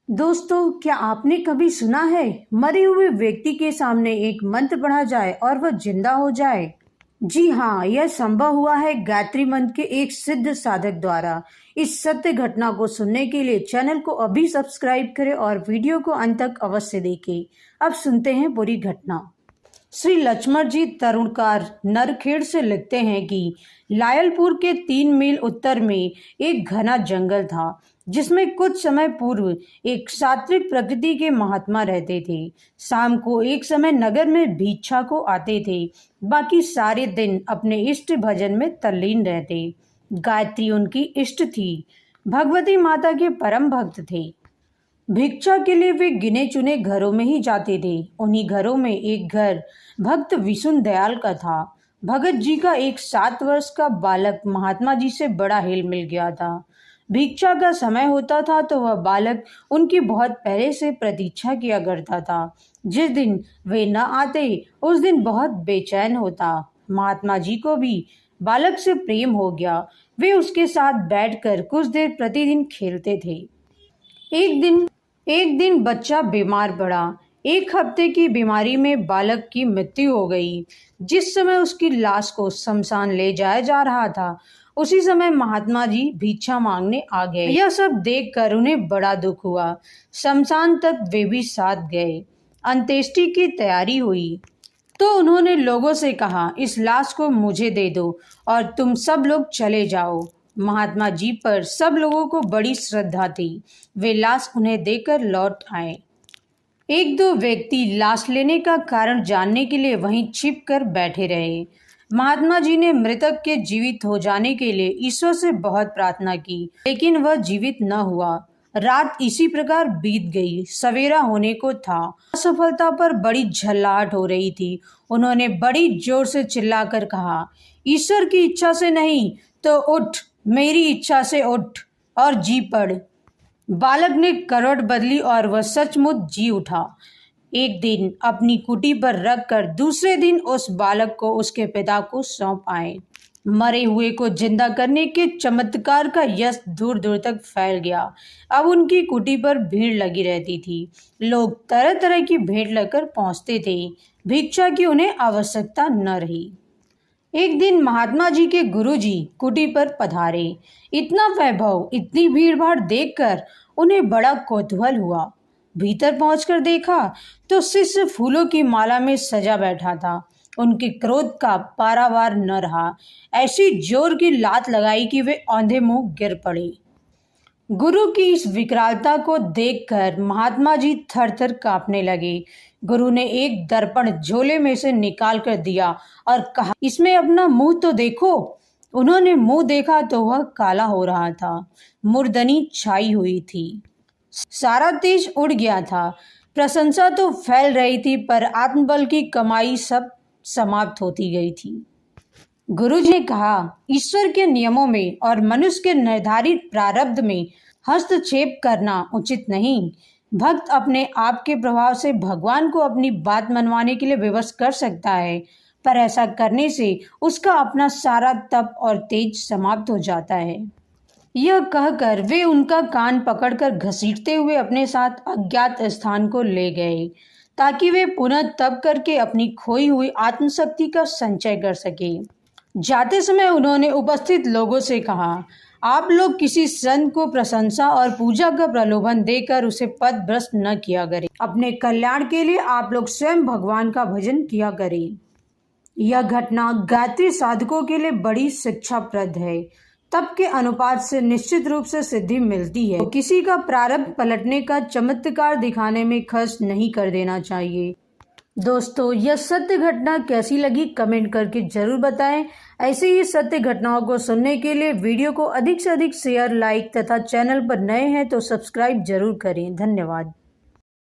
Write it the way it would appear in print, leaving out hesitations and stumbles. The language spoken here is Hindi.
दोस्तों, क्या आपने कभी सुना है मरे हुए व्यक्ति के सामने एक मंत्र पढ़ा जाए और वह जिंदा हो जाए? जी हाँ, यह संभव हुआ है गायत्री मंत्र के एक सिद्ध साधक द्वारा। इस सत्य घटना को सुनने के लिए चैनल को अभी सब्सक्राइब करें और वीडियो को अंत तक अवश्य देखें। अब सुनते हैं पूरी घटना। श्री लक्ष्मण जी तरुणकार नरखेड़ से लिखते हैं कि लायलपुर के 3 मील उत्तर में एक घना जंगल था, जिसमें कुछ समय पूर्व एक सात्विक प्रकृति के महात्मा रहते थे। शाम को एक समय नगर में भिक्षा को आते थे, बाकी सारे दिन अपने इष्ट भजन में तल्लीन रहते। गायत्री उनकी इष्ट थी। भगवती माता के परम भक्त थे। भिक्षा के लिए वे गिने चुने घरों में ही जाते थे। उन्हीं घरों में एक घर भक्त विष्णु दयाल का था। भगत जी का एक 7 वर्ष का बालक महात्मा जी से बड़ा हेल मिल गया था। भिक्षा का समय होता था तो वह बालक उनकी बहुत पहले से प्रतीक्षा किया करता था। जिस दिन वे न आते उस दिन बहुत बेचैन होता। महात्मा जी को भी बालक से प्रेम हो गया। वे उसके साथ बैठकर कुछ देर प्रतिदिन खेलते थे। एक दिन बच्चा बीमार पड़ा। 1 हफ्ते की बीमारी में बालक की मृत्यु हो गई। जिस समय उसकी लाश को शमशान ले जाया जा रहा था, उसी समय महात्मा जी भिक्षा मांगने आ गए। यह सब देखकर उन्हें बड़ा दुख हुआ। शमशान तक वे भी साथ गए। अंत्येष्टि की तैयारी हुई तो उन्होंने लोगों से कहा, इस लाश को मुझे दे दो और तुम सब लोग चले जाओ। महात्मा जी पर सब लोगों को बड़ी श्रद्धा थी। वे लाश उन्हें देकर लौट आए। 1-2 व्यक्ति लाश लेने का कारण जानने के लिए वहीं छिप कर बैठे रहे। महात्मा जी ने मृतक के जीवित हो जाने के लिए ईश्वर से बहुत प्रार्थना की, लेकिन वह जीवित न हुआ। रात इसी प्रकार बीत गई। सवेरा होने को था। असफलता पर बड़ी झल्लाहट हो रही थी। उन्होंने बड़ी जोर से चिल्लाकर कहा, ईश्वर की इच्छा से नहीं तो उठ, मेरी इच्छा से उठ और जी पड़। बालक ने करवट बदली और वह सचमुच जी उठा। एक दिन अपनी कुटी पर रखकर दूसरे दिन उस बालक को उसके पिता को सौंप आए। मरे हुए को जिंदा करने के चमत्कार का यश दूर दूर तक फैल गया। अब उनकी कुटी पर भीड़ लगी रहती थी। लोग तरह तरह की भेंट लेकर पहुंचते थे। भिक्षा की उन्हें आवश्यकता न रही। एक दिन महात्मा जी के गुरुजी कुटी पर पधारे। इतना वैभव, इतनी भीड़-भाड़ देखकर उन्हें बड़ा कौतूहल हुआ। भीतर पहुंचकर देखा तो शिष्य फूलों की माला में सजा बैठा था। उनके क्रोध का पारावार न रहा। ऐसी जोर की लात लगाई कि वे औंधे मुंह गिर पड़े। गुरु की इस विकरालता को देखकर महात्मा जी थर-थर कांपने लगे। गुरु ने एक दर्पण झोले में से निकाल कर दिया और कहा, इसमें अपना मुंह तो देखो। उन्होंने मुंह देखा तो वह काला हो रहा था। मुर्दनी छाई हुई थी। सारा तेज उड़ गया था। प्रशंसा तो फैल रही थी, पर आत्मबल की कमाई सब समाप्त होती गई थी। गुरु जी ने कहा, ईश्वर के नियमों में और मनुष्य के निर्धारित प्रारब्ध में हस्तक्षेप करना उचित नहीं। भक्त अपने आप के प्रभाव से भगवान को अपनी बात मनवाने के लिए विवश कर सकता है, पर ऐसा करने से उसका अपना सारा तप और तेज समाप्त हो जाता है। यह कहकर वे उनका कान पकड़कर घसीटते हुए अपने साथ अज्ञात स्थान को ले गए, ताकि वे पुनः तप करके अपनी खोई हुई आत्मशक्ति का संचय कर सके। जाते समय उन्होंने उपस्थित लोगों से कहा, आप लोग किसी संत को प्रशंसा और पूजा का प्रलोभन देकर उसे पद भ्रष्ट न किया करें। अपने कल्याण के लिए आप लोग स्वयं भगवान का भजन किया करें। यह घटना गायत्री साधकों के लिए बड़ी शिक्षाप्रद है। तप के अनुपात से निश्चित रूप से सिद्धि मिलती है, तो किसी का प्रारब्ध पलटने का चमत्कार दिखाने में खर्च नहीं कर देना चाहिए। दोस्तों, यह सत्य घटना कैसी लगी कमेंट करके जरूर बताएं। ऐसे ही सत्य घटनाओं को सुनने के लिए वीडियो को अधिक से अधिक शेयर, लाइक तथा चैनल पर नए हैं तो सब्सक्राइब जरूर करें। धन्यवाद।